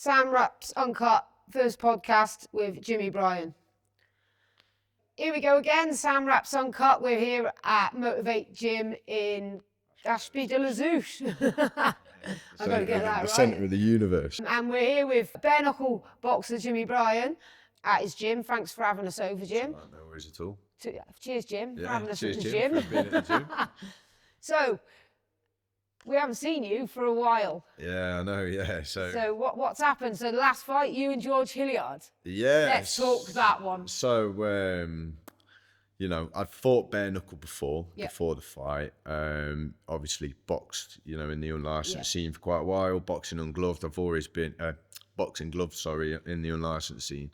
Sam Wraps Uncut, first podcast with Bryan. Here we go again, Sam Wraps Uncut. We're here at Motivate Gym in Ashby de la Zouche. I've got to get that right. The centre of the universe. And we're here with bare knuckle boxer Bryan at his gym. Thanks for having us over, Jim. No worries at all. Cheers, Jim, for having us cheers, at the Jim. gym. For being at the gym. So, we haven't seen you for a while. Yeah, I know, yeah. So what's happened? So the last fight, you and George Hilliard. Yeah. Let's talk that one. So, I'd fought bare knuckle before the fight. Obviously boxed, in the unlicensed scene for quite a while. Boxing ungloved. I've always been boxing gloves, in the unlicensed scene.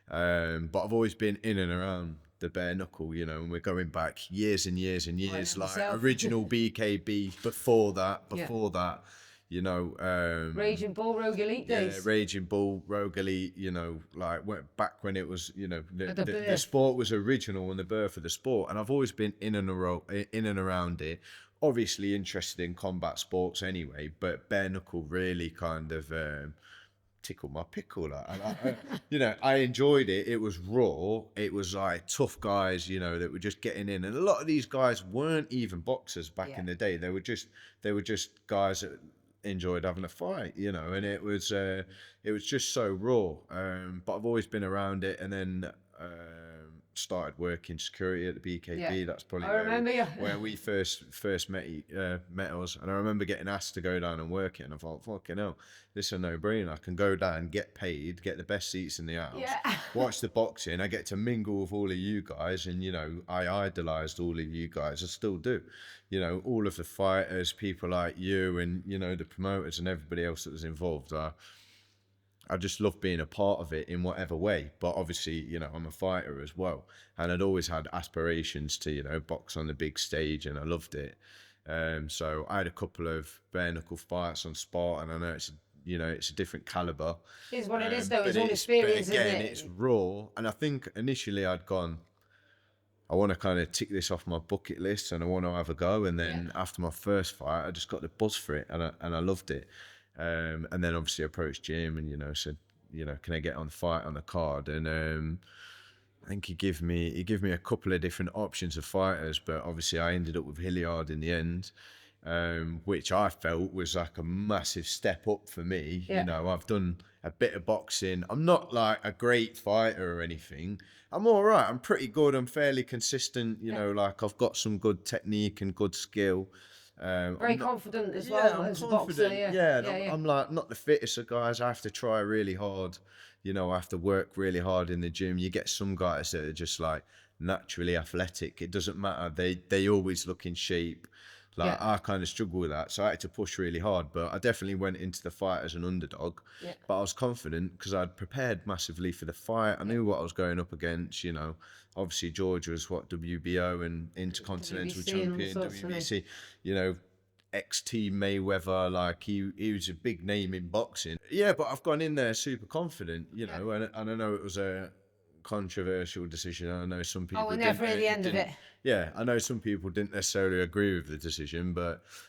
But I've always been in and around the bare knuckle, and we're going back years and years and years, like original BKB before that, Raging Bull, Rogue Elite days. Yeah, Raging Bull, Rogue Elite, went back when it was, the sport was original and the birth of the sport. And I've always been in and around it. Obviously interested in combat sports anyway, but bare knuckle really kind of tickled my pickle. I enjoyed it. It was raw. It was like tough guys, that were just getting in. And a lot of these guys weren't even boxers back in the day. They were just guys that enjoyed having a fight, and it was just so raw. But I've always been around it, and then started working security at the BKB. That's probably where we first met us. And I remember getting asked to go down and work it, and I thought, fucking hell, this is a no-brainer. I can go down, get paid, get the best seats in the house, watch the boxing. I get to mingle with all of you guys, and I idolised all of you guys. I still do. All of the fighters, people like you, and the promoters and everybody else that was involved. I just love being a part of it in whatever way. But obviously, I'm a fighter as well. And I'd always had aspirations to, box on the big stage, and I loved it. So I had a couple of bare knuckle fights on Spartan. I know it's a different caliber. It is what it is, though. It's all experience, but again, isn't it? It's raw. And I think initially I'd gone, I want to kind of tick this off my bucket list and I want to have a go. And then after my first fight, I just got the buzz for it, and I loved it. And then obviously I approached Jim and said, can I get on the fight on the card? And I think he gave me a couple of different options of fighters, but obviously I ended up with Hilliard in the end, which I felt was like a massive step up for me. I've done a bit of boxing. I'm not like a great fighter or anything. I'm all right. I'm pretty good. I'm fairly consistent. Like I've got some good technique and good skill. Very confident as well as a boxer. I'm like not the fittest of guys. I have to try really hard. I have to work really hard in the gym. You get some guys that are just like naturally athletic. It doesn't matter. They always look in shape. I kind of struggle with that, so I had to push really hard. But I definitely went into the fight as an underdog. But I was confident because I'd prepared massively for the fight. I knew what I was going up against. Obviously George was WBO and Intercontinental Champion, WBC. Ex-team Mayweather, like he was a big name in boxing. Yeah, but I've gone in there super confident, and I know it was a controversial decision. I know some people we're never at the end of it. Yeah, I know some people didn't necessarily agree with the decision,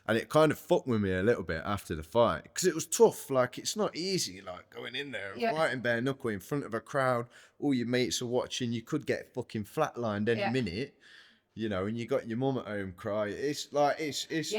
and it kind of fucked with me a little bit after the fight because it was tough. Like it's not easy, like going in there and fighting bare knuckle in front of a crowd. All your mates are watching. You could get fucking flatlined any minute. And you got your mum at home cry. It's like it's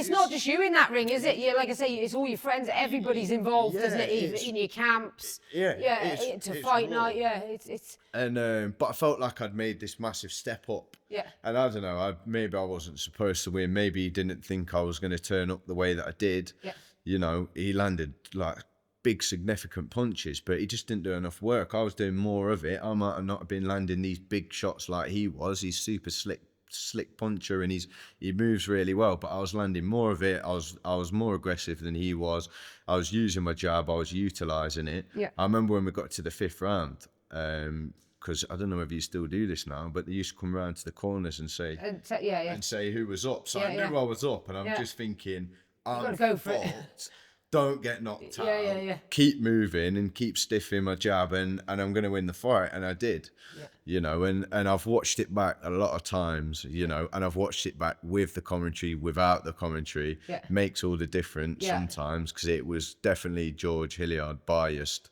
not just you in that ring, is it? Yeah, like I say, it's all your friends. Everybody's involved, isn't it? Even in your camps. To fight raw. Night. Yeah, it's. And but I felt like I'd made this massive step up. Yeah. And I don't know. Maybe I wasn't supposed to win. Maybe he didn't think I was going to turn up the way that I did. Yeah. He landed like big significant punches, but he just didn't do enough work. I was doing more of it. I might have not been landing these big shots like he was. He's super slick puncher and he moves really well, but I was landing more of it. I was more aggressive than he was. I was using my jab. I was utilizing it. I remember when we got to the fifth round, because I don't know if you still do this now, but they used to come around to the corners and say and say who was up. So I knew I was up, and I'm just thinking, I'm go for it. don't get knocked out. Yeah. Keep moving and keep stiffing my jab, and I'm going to win the fight. And I did, you know, and I've watched it back a lot of times, you know, and I've watched it back with the commentary, without the commentary. Makes all the difference sometimes, because it was definitely George Hilliard biased,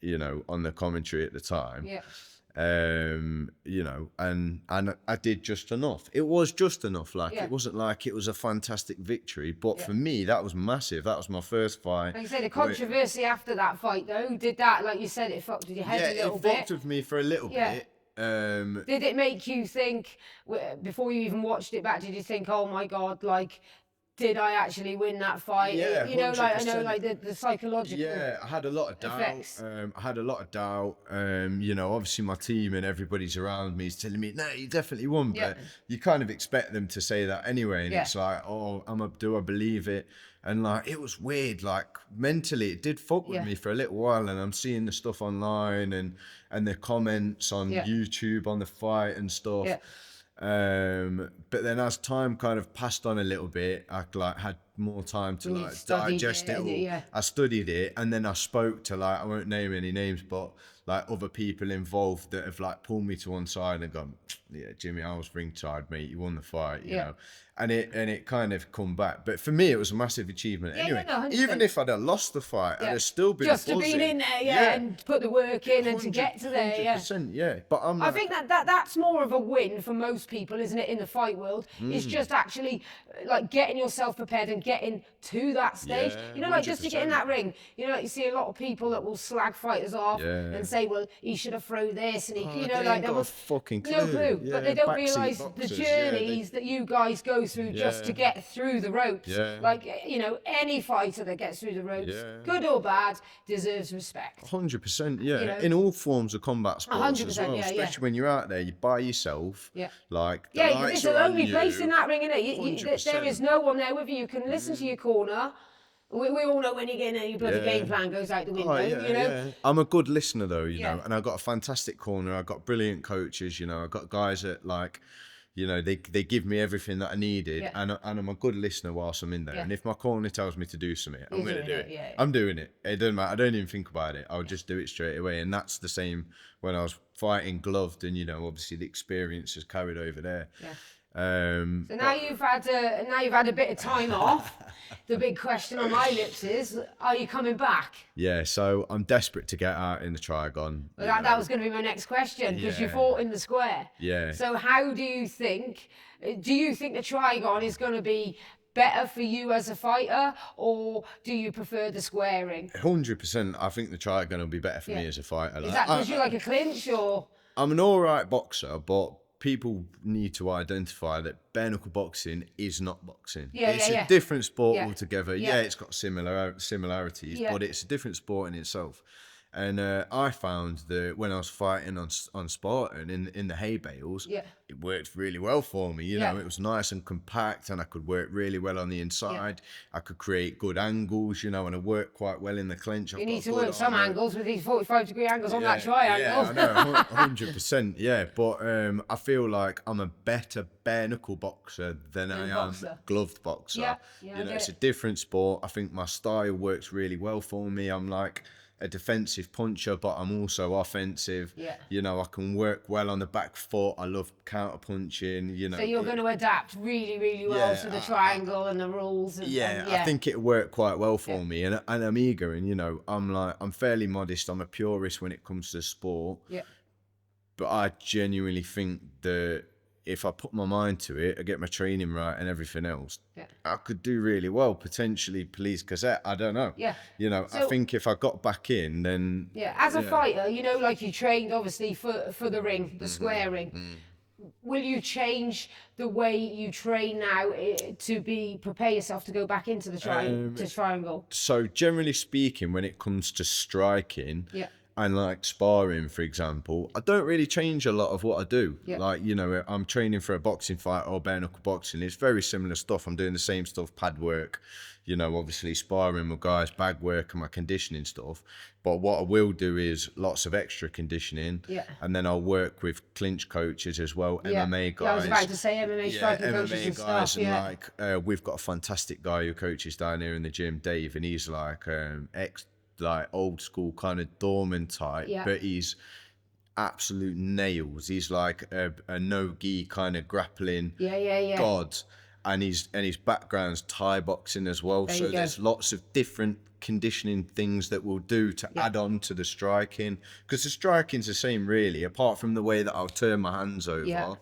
you know, on the commentary at the time. You know, and I did just enough. It was just enough. Like, it wasn't like it was a fantastic victory, but for me, that was massive. That was my first fight. Like you say, the controversy after that fight, though, did that, like you said, it fucked with your head a little bit? Yeah, it fucked with me for a little bit. Did it make you think, before you even watched it back, did you think, oh my God, like, did I actually win that fight? Yeah, you know, 100%. like, I know, like the psychological. Yeah, I had a lot of doubt. Effects. I had a lot of doubt. You know, obviously my team and everybody's around me is telling me, no, you definitely won. But you kind of expect them to say that anyway. And it's like, oh, do I believe it? And like, it was weird. Like, mentally, it did fuck with me for a little while. And I'm seeing the stuff online and the comments on YouTube on the fight and stuff. But then as time kind of passed on a little bit, I like had more time to like digest it all. I studied it, and then I spoke to, like, I won't name any names, but like other people involved that have like pulled me to one side and gone, yeah, Jimmy, I was ringside, mate, you won the fight, you know. And it kind of come back. But for me, it was a massive achievement. Anyway, even if I'd have lost the fight, I'd have still been just to be in there, and put the work in and to get to there, 100%, But I think that's more of a win for most people, isn't it, in the fight world? It's just actually like getting yourself prepared and getting to that stage. You know, like 100%. Just to get in that ring. You know, like you see a lot of people that will slag fighters off and say, well, he should have thrown this, and he, you know, like, there was fucking clue. No clue, but they don't realise the journeys that you guys go through just to get through the ropes. Like, you know, any fighter that gets through the ropes, good or bad, deserves respect. 100%, You know? in all forms of combat sports 100%, as well, especially when you're out there, you're by yourself. Like, the lights it's a are on lonely you. place in that ring, isn't it? There is no one there with you. You can listen to your corner. We all know when you're getting there, your bloody game plan goes out the window, you know? I'm a good listener, though, you know, and I've got a fantastic corner. I've got brilliant coaches, you know. I've got guys that, like, you know, they give me everything that I needed, and I'm a good listener whilst I'm in there. And if my corner tells me to do something, I'm going to do it. I'm doing it. It doesn't matter. I don't even think about it. I'll just do it straight away. And that's the same when I was fighting gloved, and, you know, obviously the experience has carried over there. So now you've had a bit of time off. The big question on my lips is, are you coming back? Yeah, so I'm desperate to get out in the Trigon. Well, that was going to be my next question, because you fought in the square. So how do you think the Trigon is going to be better for you as a fighter, or do you prefer the squaring? 100%. I think the Trigon will be better for me as a fighter. Is that because you like a clinch, or? I'm an all right boxer, but people need to identify that bare knuckle boxing is not boxing. It's a different sport altogether. It's got similarities, but it's a different sport in itself. And I found that when I was fighting on Spartan in the hay bales, it worked really well for me. You know, it was nice and compact, and I could work really well on the inside. I could create good angles, you know, and I worked quite well in the clinch. You need to work some angles with these 45-degree angles on that triangle. Yeah, I know, 100%. But I feel like I'm a better bare knuckle boxer than I am gloved boxer. You know, it's a different sport. I think my style works really well for me. I'm like a defensive puncher, but I'm also offensive. You know, I can work well on the back foot. I love counter punching, you know. So you're going to adapt really, really well to the triangle and the rules. And, I think it'll work quite well for me. And I'm eager, and, you know, I'm fairly modest. I'm a purist when it comes to sport. But I genuinely think that if I put my mind to it, I get my training right and everything else, I could do really well, potentially police cassette. I don't know. You know, so, I think if I got back in, then... as a fighter, you know, like you trained, obviously, for the ring, the square ring. Will you change the way you train now to prepare yourself to go back into the triangle? So, generally speaking, when it comes to striking... And like sparring, for example, I don't really change a lot of what I do. Like, you know, I'm training for a boxing fight or bare knuckle boxing. It's very similar stuff. I'm doing the same stuff, pad work, you know, obviously sparring with guys, bag work and my conditioning stuff. But what I will do is lots of extra conditioning. Yeah. And then I'll work with clinch coaches as well, MMA guys. Yeah, I was about to say MMA striking coaches and stuff. And like, we've got a fantastic guy who coaches down here in the gym, Dave, and he's like like old school kind of doorman type, but he's absolute nails. He's like a no-gi kind of grappling god, and his background's Thai boxing as well. So there's lots of different conditioning things that we'll do to add on to the striking, because the striking's the same really, apart from the way that I'll turn my hands over.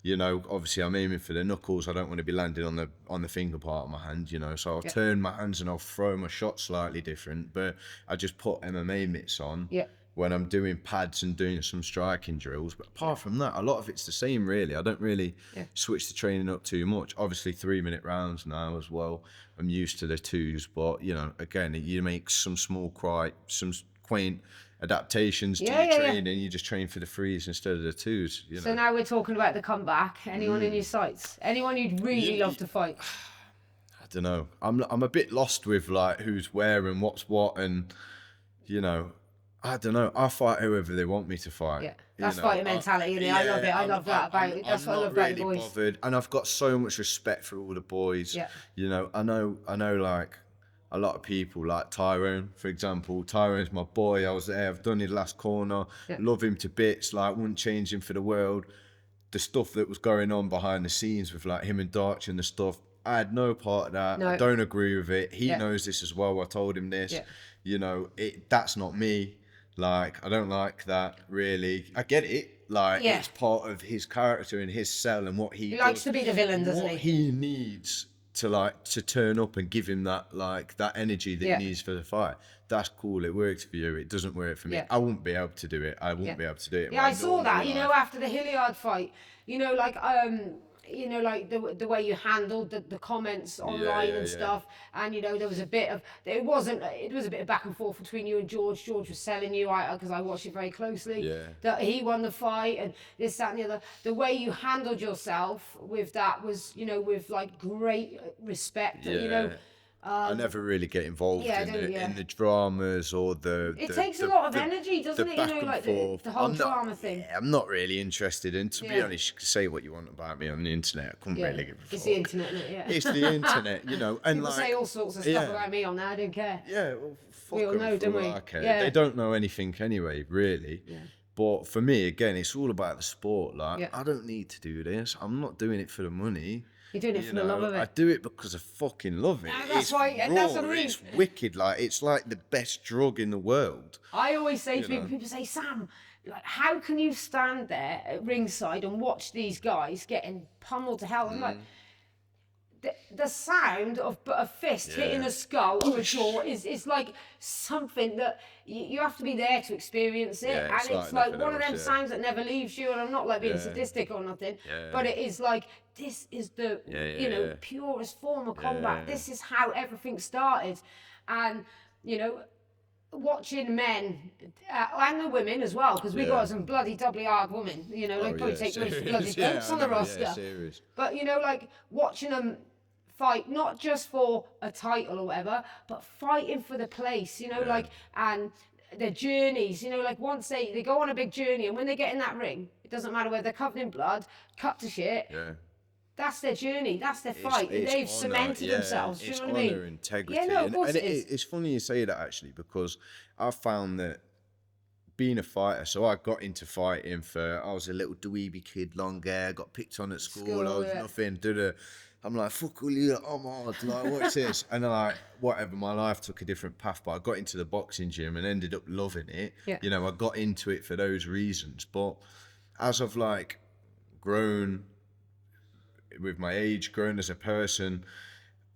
You know, obviously I'm aiming for the knuckles. I don't want to be landing on the finger part of my hand, you know, so I'll turn my hands and I'll throw my shot slightly different, but I just put MMA mitts on when I'm doing pads and doing some striking drills. But apart from that, a lot of it's the same really. I don't really switch the training up too much. Obviously 3-minute rounds now as well. I'm used to the 2s, but you know, again, you make some quaint adaptations to your training. You just train for the 3s instead of the 2s, you know. So now we're talking about the comeback. Anyone in your sights? Anyone you'd really love to fight? I don't know. I'm a bit lost with like who's where and what's what, and you know, I don't know. I fight whoever they want me to fight. Yeah, that's fighting mentality, isn't it? I love it. I love that about it. That's what I love about the boys. Bothered, and I've got so much respect for all the boys. Yeah. You know, I know like a lot of people, like Tyrone, for example. Tyrone's my boy. I was there. I've done his last corner. Love him to bits. Like, wouldn't change him for the world. The stuff that was going on behind the scenes with like him and Darch and the stuff, I had no part of that. I don't agree with it. He knows this as well. I told him this. You know, that's not me. Like, I don't like that, really. I get it. Like, it's part of his character and his cell and what he likes to be the villain, doesn't he? What he needs to turn up and give him that energy that he needs for the fight. That's cool. It works for you. It doesn't work for me. I wouldn't be able to do it. I wouldn't be able to do it. Yeah, I saw that. You know, after the Hilliard fight, you know, like you know, like the way you handled the comments online and stuff, and you know, there was a bit of it was a bit of back and forth between you and George. George was selling you, because I watched it very closely, that he won the fight and this, that, and the other. The way you handled yourself with that was, you know, with like great respect. You know. I never really get involved in the dramas or It takes a lot of energy, doesn't it? You know, like the whole drama thing. Yeah, I'm not really interested in. To be honest, you can say what you want about me on the internet. I couldn't really give a fuck. It's the internet, isn't it? It's the internet, you know. And people say all sorts of stuff about me on there. I don't care. Yeah, well, fuck we all know, don't we? They don't know anything anyway, really. Yeah. But for me, again, it's all about the sport. Like, I don't need to do this. I'm not doing it for the money. You're doing it for the love of it. I do it because I fucking love it. That's why. That's what I mean. It's wicked. Like, it's like the best drug in the world. I always say to people say, Sam, like, how can you stand there at ringside and watch these guys getting pummeled to hell? I'm like, the sound of a fist hitting a skull or a jaw is like something that you have to be there to experience it, and it's like one of them sounds that never leaves you. And I'm not like being sadistic or nothing, but it is like, this is the you know, purest form of combat. This is how everything started, and you know, watching men and the women as well, because we got some bloody doubly hard women. You know, they probably take most of the bloody folks on the roster. But you know, like watching them fight, not just for a title or whatever, but fighting for the place, you know, like, and their journeys, you know, like once they go on a big journey, and when they get in that ring, it doesn't matter whether they're covered in blood, cut to shit, that's their journey, that's their fight. They've cemented themselves, you know what I mean? Honor, integrity. Yeah, no, of course it is. It's funny you say that, actually, because I found that being a fighter, so I got into fighting I was a little dweeby kid, long hair, got picked on at school, I was nothing, I'm like, fuck all you, I'm hard, like, what's this? And then, like, whatever, my life took a different path, but I got into the boxing gym and ended up loving it. You know, I got into it for those reasons. But as I've, like, grown with my age, grown as a person,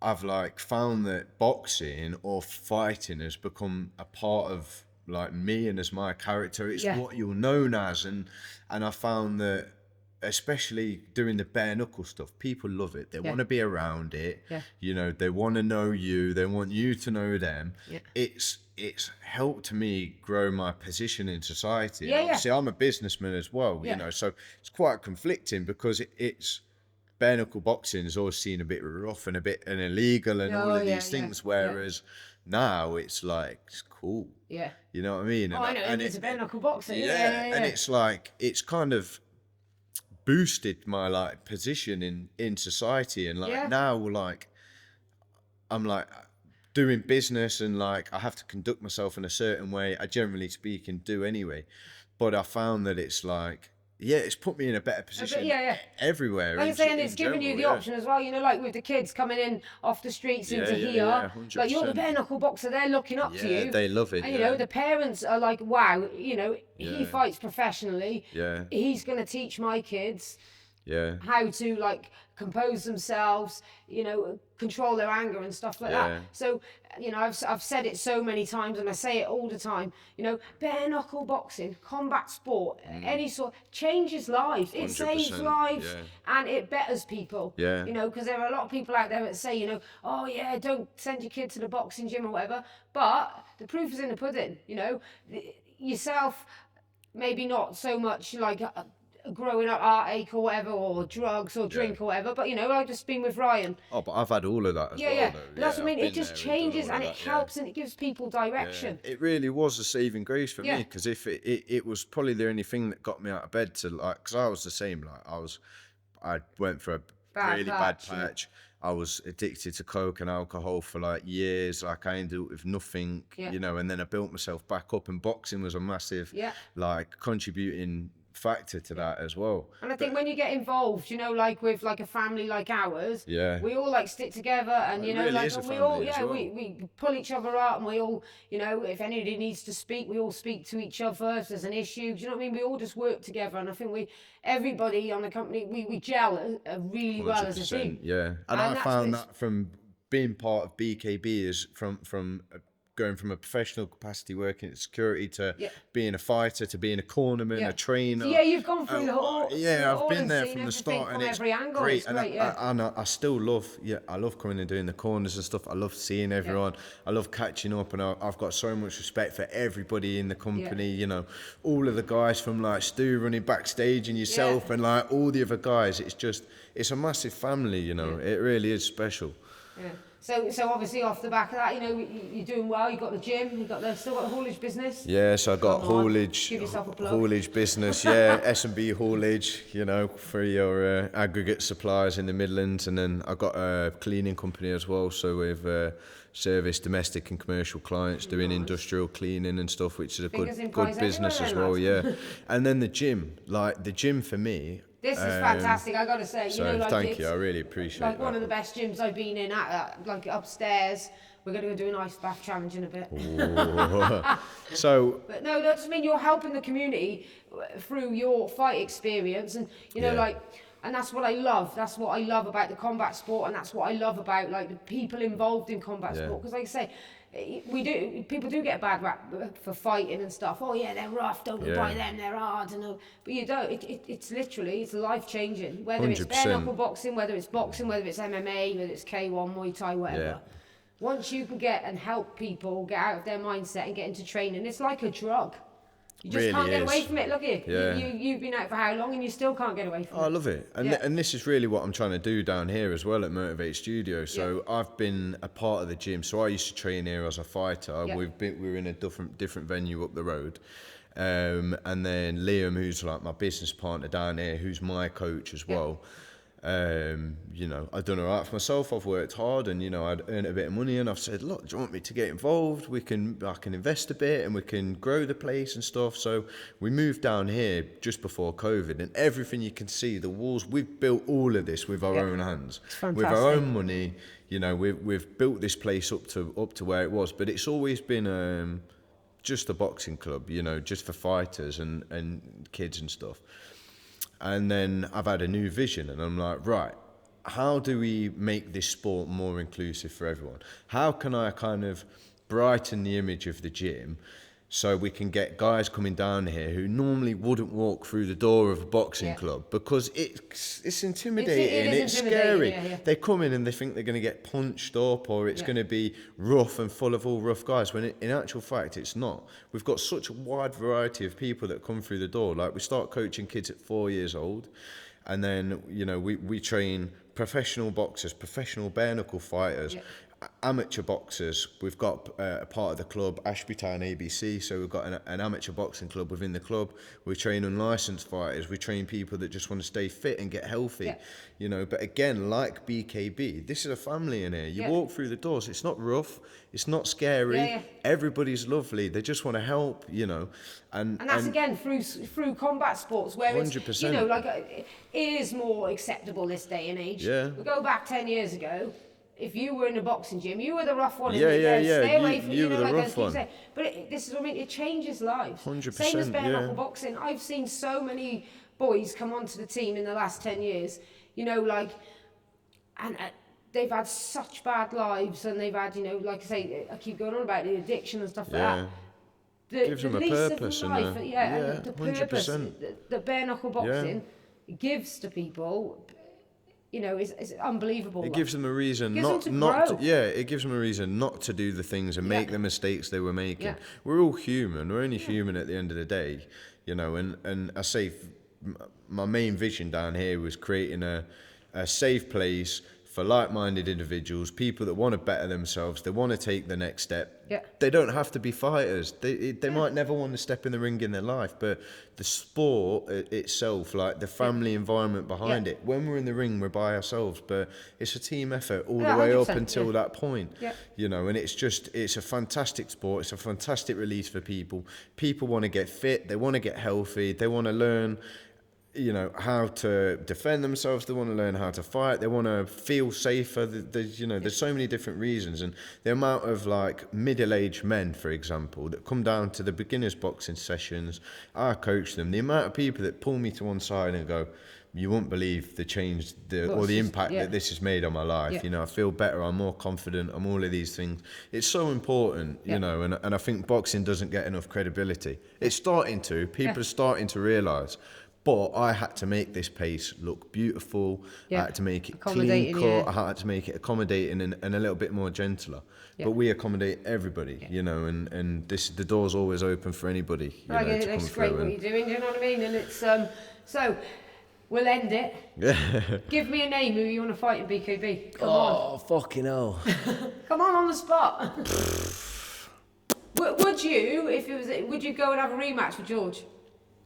I've, like, found that boxing or fighting has become a part of, like, me and as my character. It's what you're known as. And I found that, especially doing the bare knuckle stuff, people love it. They want to be around it. You know, they want to know you. They want you to know them. It's helped me grow my position in society. Obviously, I'm a businessman as well, you know, so it's quite conflicting, because it's bare knuckle boxing is always seen a bit rough and a bit illegal and all of these things, whereas now it's like it's cool. Yeah. You know what I mean? Oh, I know. And it's a bare knuckle boxing. Yeah. And it's like it's kind of boosted my like position in society, and like now like I'm like doing business and like I have to conduct myself in a certain way. I generally speaking do anyway, but I found that it's like it's put me in a better position everywhere. Like I say, and it's given you the option as well, you know, like with the kids coming in off the streets into here, like you're the bare knuckle boxer, they're looking up to you. They love it. And you know, the parents are like, wow, you know, he fights professionally. Yeah. He's going to teach my kids how to like compose themselves, you know, control their anger and stuff like that. So, you know, I've said it so many times and I say it all the time, you know, bare knuckle boxing, combat sport, any sort, changes lives. It saves lives and it betters people. You know, because there are a lot of people out there that say, you know, oh yeah, don't send your kid to the boxing gym or whatever. But the proof is in the pudding, you know, yourself, maybe not so much like growing up heartache or whatever, or drugs or drink or whatever, but you know, I've just been with Ryan. Oh, but I've had all of that as well though. But that's what I mean, it just changes and it helps and it gives people direction. It really was a saving grace for me, because if it was probably the only thing that got me out of bed to like, because I was the same, like I went for a really bad patch. I was addicted to coke and alcohol for like years. Like I ended up with nothing, you know, and then I built myself back up, and boxing was a massive like contributing factor to that as well. And I think when you get involved, you know, like with like a family like ours, we all like stick together, and you know, like we all we pull each other up, and we all, you know, if anybody needs to speak, we all speak to each other. If there's an issue, do you know what I mean? We all just work together, and I think everybody on the company, we gel really well as a team. And I found that from being part of BKB is from going from a professional capacity working at security to being a fighter to being a cornerman, a trainer. So, you've gone through the whole. I've been there from the start, and it's every angle. great. It's great, and I still love, I love coming and doing the corners and stuff. I love seeing everyone. I love catching up, and I've got so much respect for everybody in the company. You know, all of the guys from like Stu running backstage and yourself, and like all the other guys. It's a massive family. You know, it really is special. So obviously off the back of that, you know, you're doing well. You got the gym. Still got the haulage business. So I got haulage. Give yourself a plug. Haulage business. S&B haulage. You know, for your aggregate suppliers in the Midlands, and then I got a cleaning company as well. So we've service domestic and commercial clients doing industrial cleaning and stuff, which is a good business as well. And then the gym, like the gym for me. This is fantastic, I gotta say. So you know, like thank you, I really appreciate it. Like one of the best gyms I've been in, like upstairs. We're going to go do an ice bath challenge in a bit. But no, that's, I mean, you're helping the community through your fight experience, and you know, like, and that's what I love. That's what I love about the combat sport, and that's what I love about like the people involved in combat sport. Because, like I say, people do get a bad rap for fighting and stuff. Oh yeah, they're rough. Don't buy them. They're hard and all. But you don't. It's literally, it's life changing. Whether 100%. It's bare knuckle boxing, whether it's boxing, whether it's MMA, whether it's K1, Muay Thai, whatever. Once you can get and help people get out of their mindset and get into training, it's like a drug. You just can't get away from it. Look here, you've been out for how long and you still can't get away from it. I love it. And this is really what I'm trying to do down here as well at Motivate Studio. So I've been a part of the gym. So I used to train here as a fighter. We're in a different venue up the road. And then Liam, who's like my business partner down here, who's my coach as well. You know, I've done all right for myself. I've worked hard, and you know, I'd earned a bit of money, and I've said, look, do you want me to get involved? I can invest a bit, and we can grow the place and stuff. So we moved down here just before COVID, and everything you can see, the walls, we've built all of this with our own hands, with our own money. You know, we've built this place up to where it was, but it's always been just a boxing club, you know, just for fighters and kids and stuff. And then I've had a new vision, and I'm like, right, how do we make this sport more inclusive for everyone? How can I kind of brighten the image of the gym so we can get guys coming down here who normally wouldn't walk through the door of a boxing club, because it's intimidating, it's scary. They come in and they think they're going to get punched up, or it's going to be rough and full of all rough guys, when in actual fact it's not. We've got such a wide variety of people that come through the door. Like, we start coaching kids at 4 years old, And then, you know, we train professional boxers, professional bare knuckle fighters, amateur boxers. We've got a part of the club, Ashby Town ABC, so we've got an amateur boxing club within the club. We train unlicensed fighters. We train people that just want to stay fit and get healthy, you know. But again, like BKB, this is a family in here. You walk through the doors, it's not rough, it's not scary. Everybody's lovely. They just want to help, you know. And that's again through combat sports, where 100%. it's, you know, like it is more acceptable this day and age. We go back 10 years ago. If you were in a boxing gym, you were the rough one. Stay away from you were the rough one. But this is what I mean. It changes lives. 100%. Same as bare knuckle boxing. I've seen so many boys come onto the team in the last 10 years. You know, like, and they've had such bad lives, and they've had, you know, like I say, I keep going on about the addiction and stuff like that. Gives them a purpose, the purpose that bare knuckle boxing gives to people. You know, it's unbelievable. It gives them a reason it gives them a reason not to do the things and make the mistakes they were making. We're all human. We're only human at the end of the day, you know. And I say, my main vision down here was creating a safe place for like-minded individuals, people that want to better themselves, they want to take the next step. They don't have to be fighters. They might never want to step in the ring in their life, but the sport itself, like the family environment behind it, when we're in the ring, we're by ourselves, but it's a team effort all the way up until that point. You know, and it's a fantastic sport. It's a fantastic release for people. People want to get fit. They want to get healthy. They want to learn, you know, how to defend themselves. They want to learn how to fight. They want to feel safer. There's, you know, there's so many different reasons. And the amount of like middle-aged men, for example, that come down to the beginners boxing sessions, I coach them. The amount of people that pull me to one side and go, you won't believe the change or the impact that this has made on my life. You know, I feel better. I'm more confident. I'm all of these things. It's so important, you know, and I think boxing doesn't get enough credibility. It's starting to. People are starting to realise. But I had to make this pace look beautiful. I had to make it clean cut. I had to make it accommodating and a little bit more gentler. But we accommodate everybody, you know, and the door's always open for anybody. You know, to come it's great what you're doing, do you know what I mean? And it's, so we'll end it. Give me a name who you want to fight in BKB. Come on. Oh, fucking hell. Come on the spot. Would you go and have a rematch with George?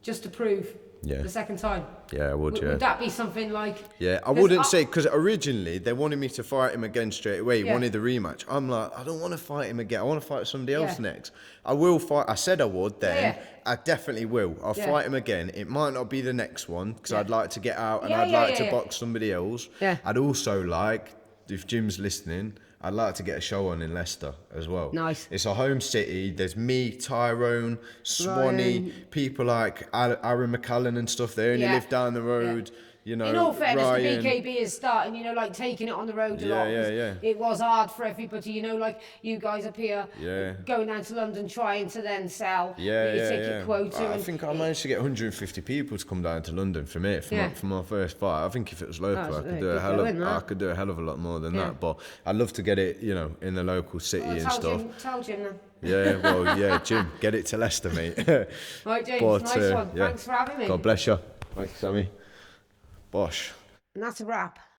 Just to prove? The second time? Yeah, I would, Would that be something like... Yeah, I wouldn't say, because originally they wanted me to fight him again straight away, wanted the rematch. I'm like, I don't want to fight him again. I want to fight somebody else next. I will fight. I said I would then. I definitely will. I'll fight him again. It might not be the next one, because I'd like to get out and I'd like to box somebody else. I'd also like, if Jim's listening, I'd like to get a show on in Leicester as well. Nice. It's a home city. There's me, Tyrone, Swanee, Bryan. People like Aaron McCallan and stuff. They only live down the road. You know, in all fairness, Bryan. the BKB is starting, you know, like taking it on the road a lot. It was hard for everybody, you know, like you guys up here going down to London trying to then sell your ticket quota. I think I managed to get 150 people to come down to London for me for my first fight. I think if it was local, I could do a hell of a lot more than that. But I'd love to get it, you know, in the local city and stuff. Tell Jim then. Jim, get it to Leicester, mate. Right, James, nice one. Thanks for having me. God bless you. Thanks, Sammy. Bosh. And that's a wrap.